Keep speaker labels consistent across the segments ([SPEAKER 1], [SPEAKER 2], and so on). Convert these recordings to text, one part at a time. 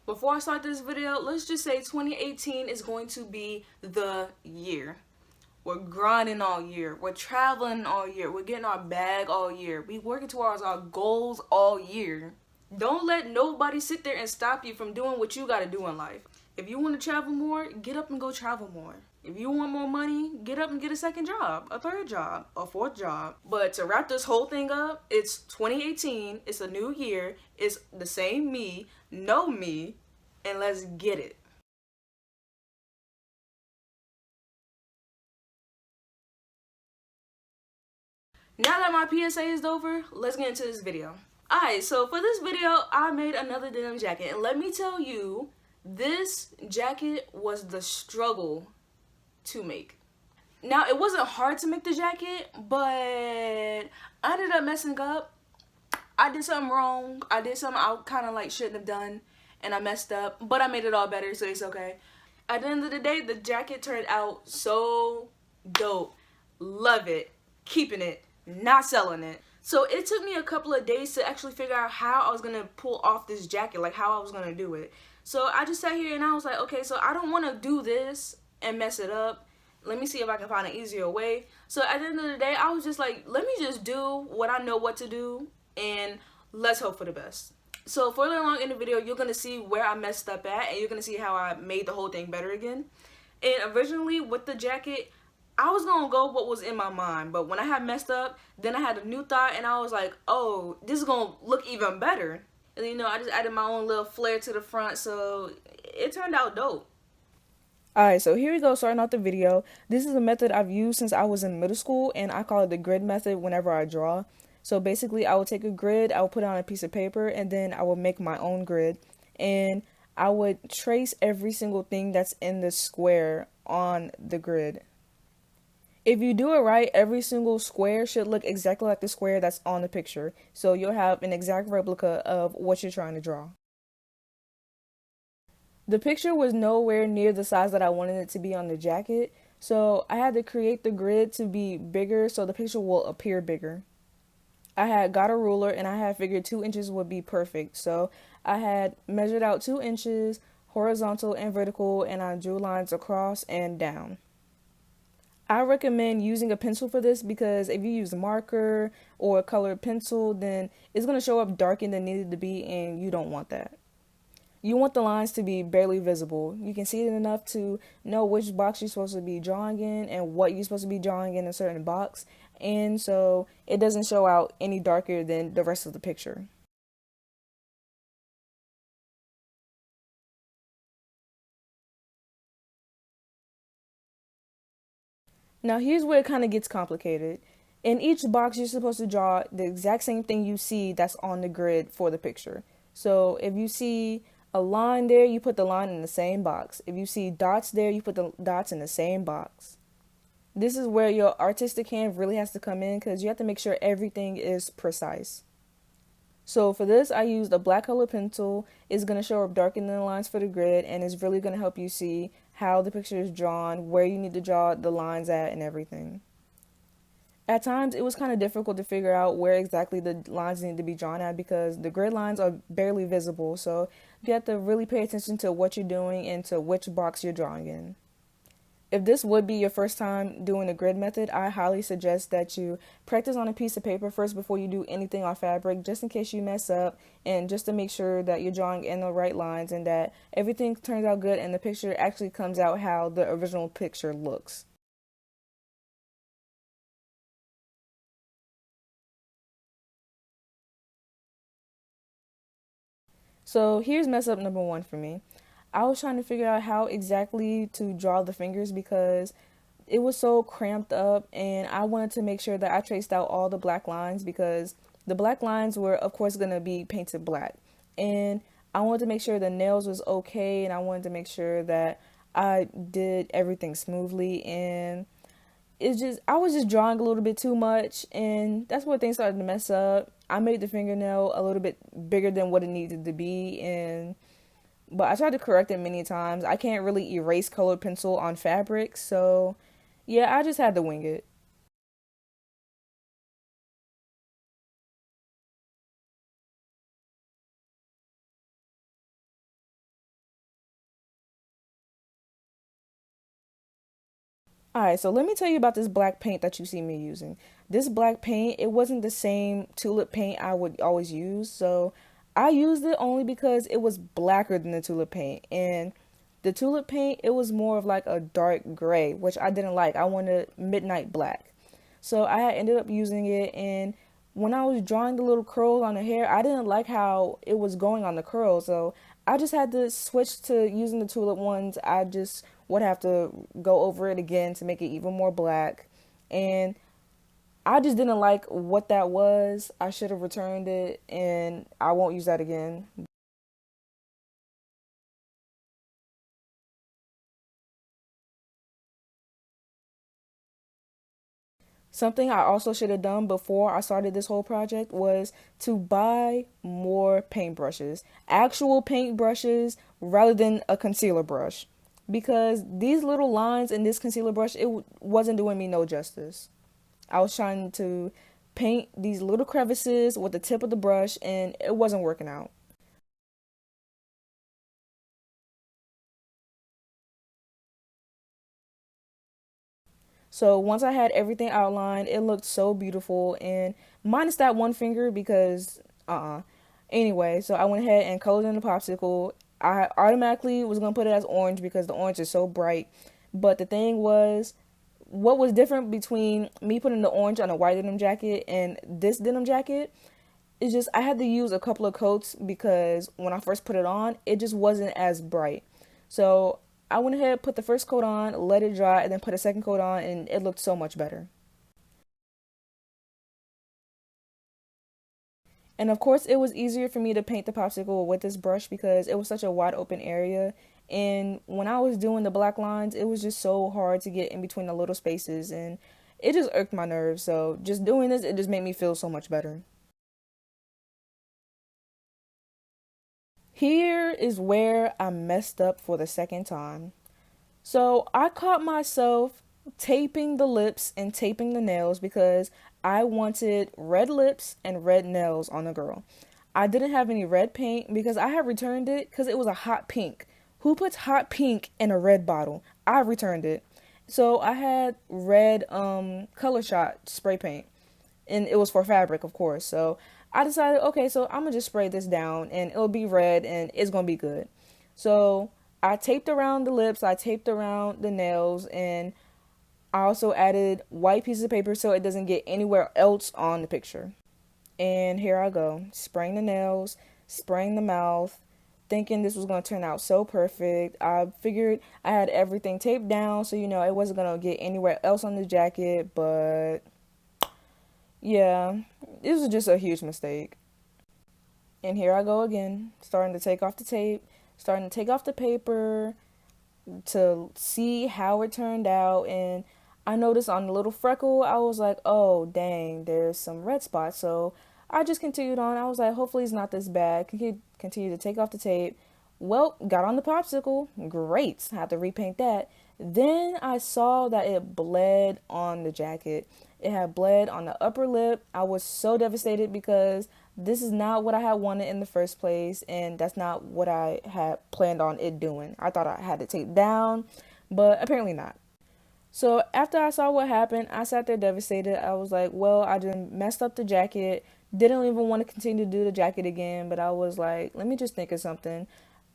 [SPEAKER 1] Before I start this video, let's just say 2018 is going to be the year. We're grinding all year. We're traveling all year. We're getting our bag all year. We working towards our goals all year. Don't let nobody sit there and stop you from doing what you gotta do in life. If you want to travel more, get up and go travel more. If you want more money, get up and get a second job, a third job, a fourth job. But to wrap this whole thing up, it's 2018, it's a new year, it's the same me, know me, and let's get it. Now that my PSA is over, let's get into this video. Alright, so for this video, I made another denim jacket. And let me tell you, this jacket was the struggle to make. Now, it wasn't hard to make the jacket, but I ended up messing up. I did something wrong. I did something I kind of like shouldn't have done, and I messed up, but I made it all better, so it's okay. At the end of the day, the jacket turned out so dope. Love it. Keeping it. Not selling it. So it took me a couple of days to actually figure out how I was going to pull off this jacket, like how I was going to do it. So I just sat here and I was like, okay, so I don't want to do this and mess it up. Let me see if I can find an easier way. So at the end of the day, I was just like, let me just do what I know what to do and let's hope for the best. So further along in the video, you're going to see where I messed up at and you're going to see how I made the whole thing better again. And originally with the jacket, I was gonna go what was in my mind, but when I had messed up, then I had a new thought and I was like, oh, this is gonna look even better. And you know, I just added my own little flair to the front, so it turned out dope. Alright, so here we go, starting out the video. This is a method I've used since I was in middle school, and I call it the grid method whenever I draw. So basically, I would take a grid, I would put it on a piece of paper, and then I would make my own grid. And I would trace every single thing that's in the square on the grid. If you do it right, every single square should look exactly like the square that's on the picture. So you'll have an exact replica of what you're trying to draw. The picture was nowhere near the size that I wanted it to be on the jacket, so I had to create the grid to be bigger so the picture will appear bigger. I had got a ruler and I had figured 2 inches would be perfect. So I had measured out 2 inches horizontal and vertical, and I drew lines across and down. I recommend using a pencil for this because if you use a marker or a colored pencil, then it's going to show up darker than needed to be, and you don't want that. You want the lines to be barely visible. You can see it enough to know which box you're supposed to be drawing in and what you're supposed to be drawing in a certain box, and so it doesn't show out any darker than the rest of the picture. Now here's where it kind of gets complicated. In each box, you're supposed to draw the exact same thing you see that's on the grid for the picture. So if you see a line there, you put the line in the same box. If you see dots there, you put the dots in the same box. This is where your artistic hand really has to come in because you have to make sure everything is precise. So for this, I used a black color pencil. It's going to show up darker than the lines for the grid, and it's really going to help you see how the picture is drawn, where you need to draw the lines at, and everything. At times, it was kind of difficult to figure out where exactly the lines need to be drawn at because the grid lines are barely visible, so you have to really pay attention to what you're doing and to which box you're drawing in. If this would be your first time doing the grid method, I highly suggest that you practice on a piece of paper first before you do anything on fabric, just in case you mess up and just to make sure that you're drawing in the right lines and that everything turns out good and the picture actually comes out how the original picture looks. So here's mess up number 1 for me. I was trying to figure out how exactly to draw the fingers because it was so cramped up, and I wanted to make sure that I traced out all the black lines because the black lines were of course going to be painted black, and I wanted to make sure the nails was okay, and I wanted to make sure that I did everything smoothly, and I was just drawing a little bit too much, and that's where things started to mess up. I made the fingernail a little bit bigger than what it needed to be, but I tried to correct it many times. I can't really erase colored pencil on fabric, so yeah, I just had to wing it. Alright, so let me tell you about this black paint that you see me using. This black paint, it wasn't the same tulip paint I would always use, so I used it only because it was blacker than the tulip paint. And the tulip paint, it was more of like a dark gray, which I didn't like. I wanted midnight black. So I had ended up using it, and when I was drawing the little curls on the hair, I didn't like how it was going on the curls. So I just had to switch to using the tulip ones. I just would have to go over it again to make it even more black. And I just didn't like what that was. I should have returned it, and I won't use that again. Something I also should have done before I started this whole project was to buy more paintbrushes, actual paintbrushes rather than a concealer brush. Because these little lines in this concealer brush, wasn't doing me no justice. I was trying to paint these little crevices with the tip of the brush, and it wasn't working out. So once I had everything outlined, it looked so beautiful, and minus that one finger because Anyway, so I went ahead and colored in the popsicle. I automatically was gonna put it as orange because the orange is so bright. But the thing was, what was different between me putting the orange on a white denim jacket and this denim jacket is just I had to use a couple of coats because when I first put it on, it just wasn't as bright. So I went ahead, put the first coat on, let it dry, and then put a second coat on, and it looked so much better. And of course, it was easier for me to paint the popsicle with this brush because it was such a wide open area. And when I was doing the black lines, it was just so hard to get in between the little spaces, and it just irked my nerves. So just doing this, it just made me feel so much better. Here is where I messed up for the second time. So I caught myself taping the lips and taping the nails because I wanted red lips and red nails on the girl. I didn't have any red paint because I had returned it because it was a hot pink. Who puts hot pink in a red bottle? I returned it. So I had red color shot spray paint, and it was for fabric, of course. So I decided, okay, so I'm gonna just spray this down and it'll be red and it's gonna be good. So I taped around the lips, I taped around the nails, and I also added white pieces of paper so it doesn't get anywhere else on the picture. And here I go, spraying the nails, spraying the mouth, thinking this was gonna turn out so perfect. I figured I had everything taped down so it wasn't gonna get anywhere else on the jacket, but yeah, this was just a huge mistake. And here I go again, starting to take off the tape, starting to take off the paper to see how it turned out. And I noticed on the little freckle, I was like, oh, dang, there's some red spots. So I just continued on. I was like, hopefully it's not this bad. Continue to take off the tape. Well, got on the popsicle. Great. I had to repaint that. Then I saw that it bled on the jacket. It had bled on the upper lip. I was so devastated because this is not what I had wanted in the first place, and that's not what I had planned on it doing. I thought I had to tape down, but apparently not. So after I saw what happened, I sat there devastated. I was like, well, I just messed up the jacket. Didn't even want to continue to do the jacket again, but I was like, let me just think of something.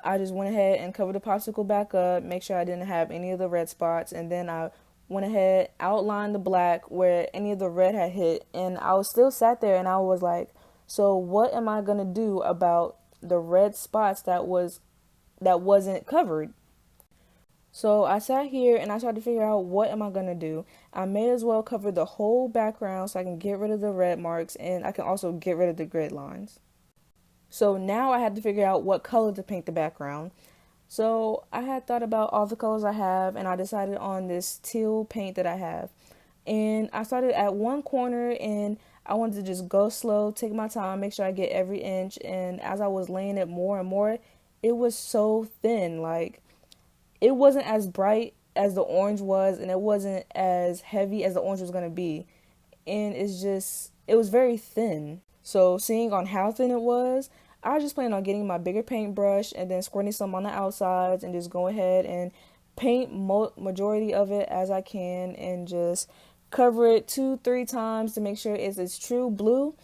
[SPEAKER 1] I just went ahead and covered the popsicle back up, make sure I didn't have any of the red spots, and then I went ahead, outlined the black where any of the red had hit, and I was still sat there and I was like, so what am I gonna do about the red spots that wasn't covered? So I sat here and I tried to figure out what am I gonna do. I may as well cover the whole background so I can get rid of the red marks and I can also get rid of the grid lines. So now I had to figure out what color to paint the background. So I had thought about all the colors I have and I decided on this teal paint that I have. And I started at one corner and I wanted to just go slow, take my time, make sure I get every inch. And as I was laying it more and more, it was so thin. Like, it wasn't as bright as the orange was, and it wasn't as heavy as the orange was going to be. And it was very thin. So, seeing on how thin it was, I was just planning on getting my bigger paintbrush and then squirting some on the outsides and just go ahead and paint majority of it as I can and just cover it 2-3 times to make sure it's true blue.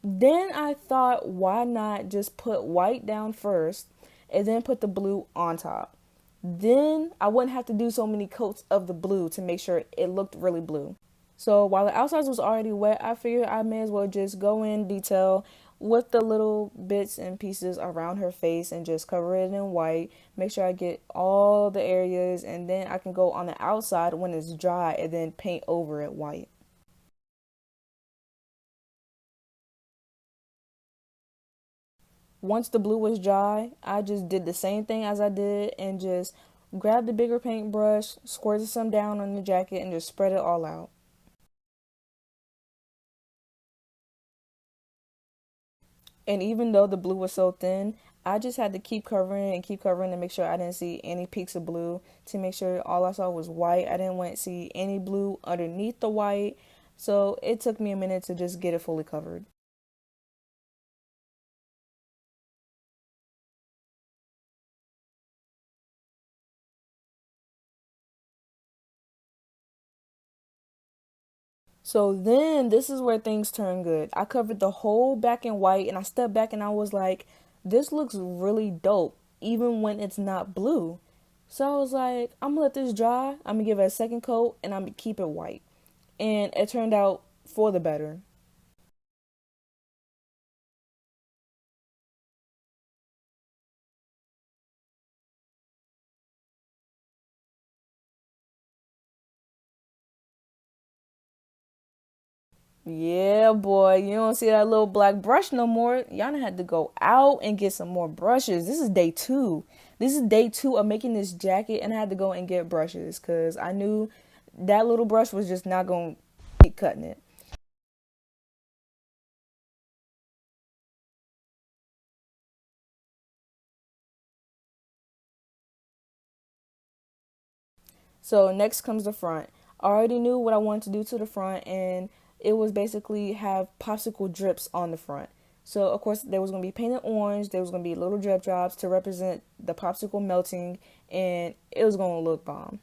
[SPEAKER 1] Then I thought, why not just put white down first and then put the blue on top? Then I wouldn't have to do so many coats of the blue to make sure it looked really blue. So while the outside was already wet, I figured I may as well just go in detail with the little bits and pieces around her face and just cover it in white. Make sure I get all the areas, and then I can go on the outside when it's dry and then paint over it white. Once the blue was dry, I just did the same thing as I did and just grabbed the bigger paintbrush, squirted some down on the jacket, and just spread it all out. And even though the blue was so thin, I just had to keep covering and keep covering to make sure I didn't see any peaks of blue, to make sure all I saw was white. I didn't want to see any blue underneath the white. So it took me a minute to just get it fully covered. So then this is where things turn good. I covered the whole back in white and I stepped back and I was like, this looks really dope, even when it's not blue. So I was like, I'm gonna let this dry. I'm gonna give it a second coat and I'm gonna keep it white. And it turned out for the better. Yeah, boy, you don't see that little black brush no more. Y'all done had to go out and get some more brushes. This is day two. This is day two of making this jacket, and I had to go and get brushes because I knew that little brush was just not going to keep cutting it. So next comes the front. I already knew what I wanted to do to the front, and it was basically have popsicle drips on the front. So of course there was gonna be painted orange. There was gonna be little drip drops to represent the popsicle melting, and it was gonna look bomb.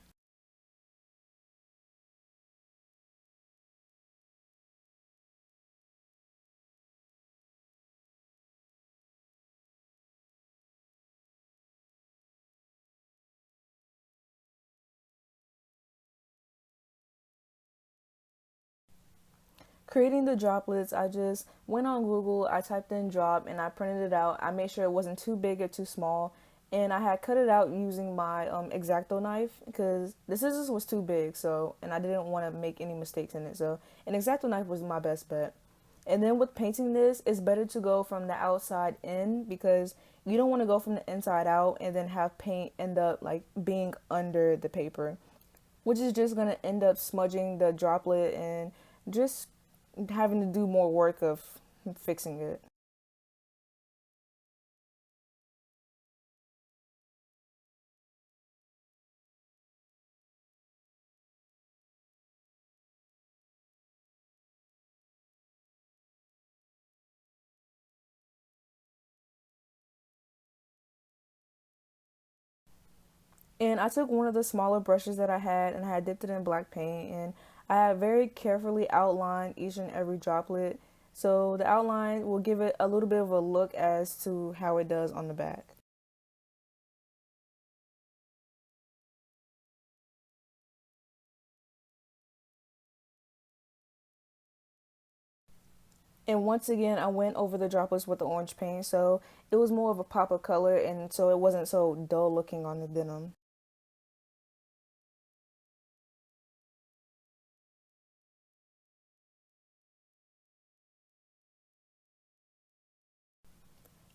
[SPEAKER 1] Creating the droplets, I just went on Google, I typed in drop, and I printed it out. I made sure it wasn't too big or too small, and I had cut it out using my X-Acto knife because the scissors was too big, so, and I didn't want to make any mistakes in it, so an X-Acto knife was my best bet. And then with painting this, it's better to go from the outside in because you don't want to go from the inside out and then have paint end up like being under the paper, which is just going to end up smudging the droplet and just having to do more work of fixing it. And I took one of the smaller brushes that I had and I had dipped it in black paint and I had very carefully outlined each and every droplet. So the outline will give it a little bit of a look as to how it does on the back. And once again, I went over the droplets with the orange paint, so it was more of a pop of color, and so it wasn't so dull looking on the denim.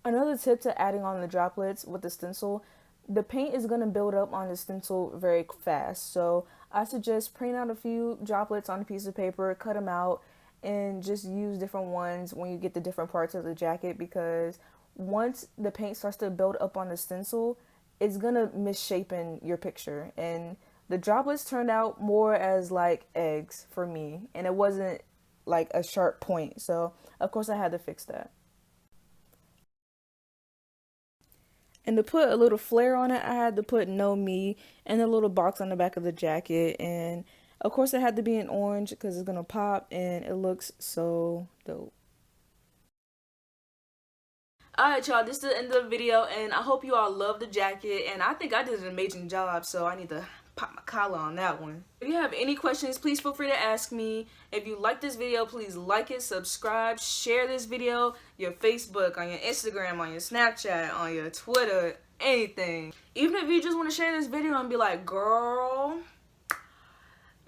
[SPEAKER 1] Another tip to adding on the droplets with the stencil, the paint is going to build up on the stencil very fast. So I suggest print out a few droplets on a piece of paper, cut them out, and just use different ones when you get the different parts of the jacket because once the paint starts to build up on the stencil, it's going to misshapen your picture. And the droplets turned out more as like eggs for me, and it wasn't like a sharp point. So, of course, I had to fix that. And to put a little flare on it, I had to put "Know Me" and a little box on the back of the jacket. And of course, it had to be in orange because it's gonna pop, and it looks so dope. Alright, y'all, this is the end of the video, and I hope you all love the jacket, and I think I did an amazing job, so I need to pop my collar on that one. If you have any questions, please feel free to ask me. If you like this video, please like it, subscribe, share this video, your Facebook, on your Instagram, on your Snapchat, on your Twitter, anything. Even if you just want to share this video and be like, girl,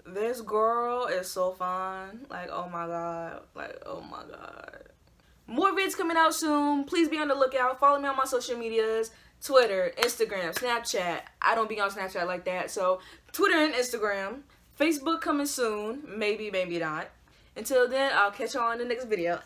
[SPEAKER 1] this girl is so fun. Like, oh my god. Like, oh my god. More vids coming out soon. Please be on the lookout. Follow me on my social medias. Twitter, Instagram, Snapchat. I don't be on Snapchat like that. So, Twitter and Instagram. Facebook coming soon. Maybe, maybe not. Until then, I'll catch y'all in the next video.